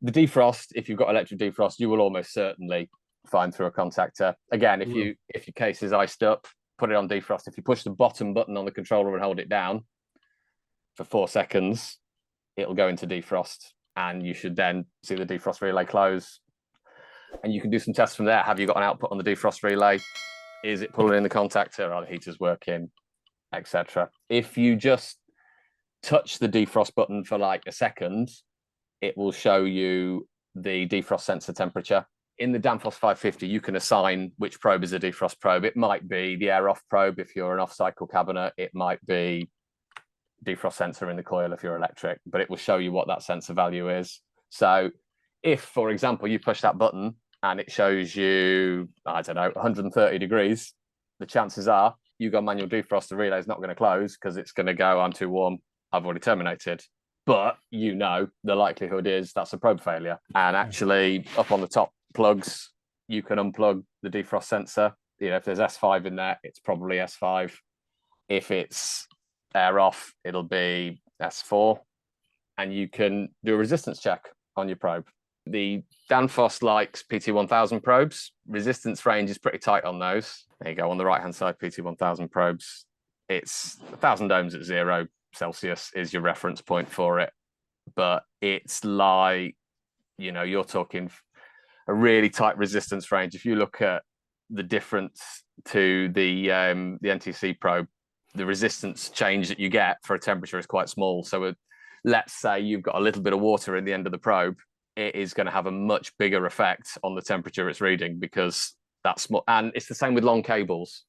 The defrost, if you've got electric defrost, you will almost certainly find through a contactor. Again, if your case is iced up, put it on defrost. If you push the bottom button on the controller and hold it down for 4 seconds, it'll go into defrost, and you should then see the defrost relay close. And you can do some tests from there. Have you got an output on the defrost relay? Is it pulling in the contactor? Are the heaters working, etc.? If you just touch the defrost button for like a second, it will show you the defrost sensor temperature. In the Danfoss 550, you can assign which probe is a defrost probe. It might be the air off probe if you're an off-cycle cabinet. It might be defrost sensor in the coil if you're electric, but it will show you what that sensor value is. So if, for example, you push that button and it shows you, I don't know, 130 degrees, the chances are you got manual defrost, the relay is not going to close because it's going to go, I'm too warm, I've already terminated. But you know the likelihood is that's a probe failure. And actually, up on the top plugs, you can unplug the defrost sensor. You know, if there's S5 in there, it's probably S5. If it's air off, it'll be S4. And you can do a resistance check on your probe. The Danfoss likes PT1000 probes. Resistance range is pretty tight on those. There you go, on the right-hand side, PT1000 probes. It's 1,000 ohms at 0 Celsius is your reference point for it. But it's like, you know, you're talking a really tight resistance range. If you look at the difference to the NTC probe, the resistance change that you get for a temperature is quite small. So let's say you've got a little bit of water in the end of the probe, it is going to have a much bigger effect on the temperature it's reading because that's small. And it's the same with long cables.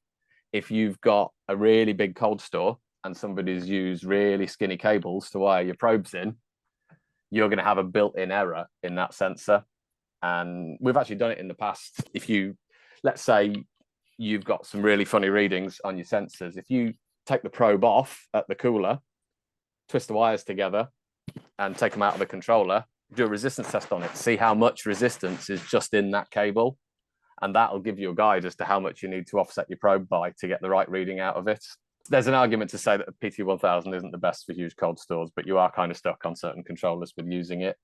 If you've got a really big cold store and somebody's used really skinny cables to wire your probes in, you're going to have a built-in error in that sensor. And we've actually done it in the past. If you, let's say you've got some really funny readings on your sensors, if you take the probe off at the cooler, twist the wires together and take them out of the controller, do a resistance test on it, see how much resistance is just in that cable. And that'll give you a guide as to how much you need to offset your probe by to get the right reading out of it. There's an argument to say that the PT1000 isn't the best for huge cold stores, but you are kind of stuck on certain controllers with using it.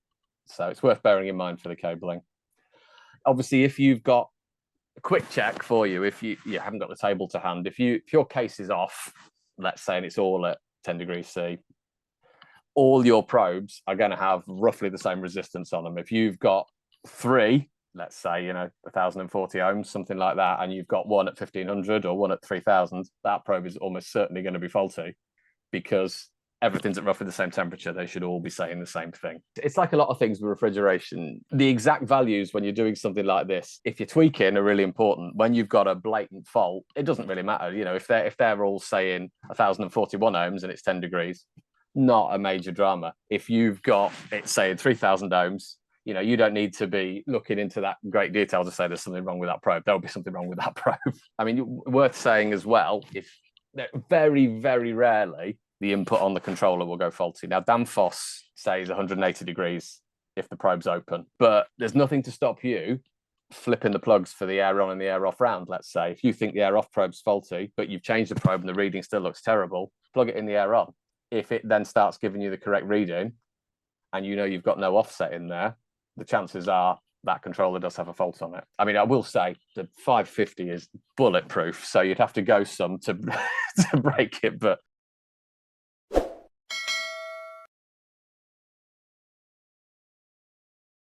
So it's worth bearing in mind for the cabling. Obviously, if you've got a quick check for you, if you haven't got the table to hand, if your case is off, let's say, and it's all at 10 degrees C, all your probes are going to have roughly the same resistance on them. If you've got 3, let's say, you know, 1,040 ohms, something like that, and you've got one at 1,500 or one at 3,000, that probe is almost certainly going to be faulty because everything's at roughly the same temperature. They should all be saying the same thing. It's like a lot of things with refrigeration. The exact values when you're doing something like this, if you're tweaking, are really important. When you've got a blatant fault, it doesn't really matter. You know, if they're all saying 1,041 ohms and it's 10 degrees, not a major drama. If you've got it saying 3,000 ohms, you know, you don't need to be looking into that great detail to say there's something wrong with that probe. There'll be something wrong with that probe. I mean, worth saying as well, if very, very rarely the input on the controller will go faulty. Now, Danfoss says 180 degrees if the probe's open, but there's nothing to stop you flipping the plugs for the air on and the air off round. Let's say if you think the air off probe's faulty, but you've changed the probe and the reading still looks terrible, plug it in the air on. If it then starts giving you the correct reading and you know you've got no offset in there, the chances are that controller does have a fault on it. I mean, I will say the 550 is bulletproof, so you'd have to go some to to break it, but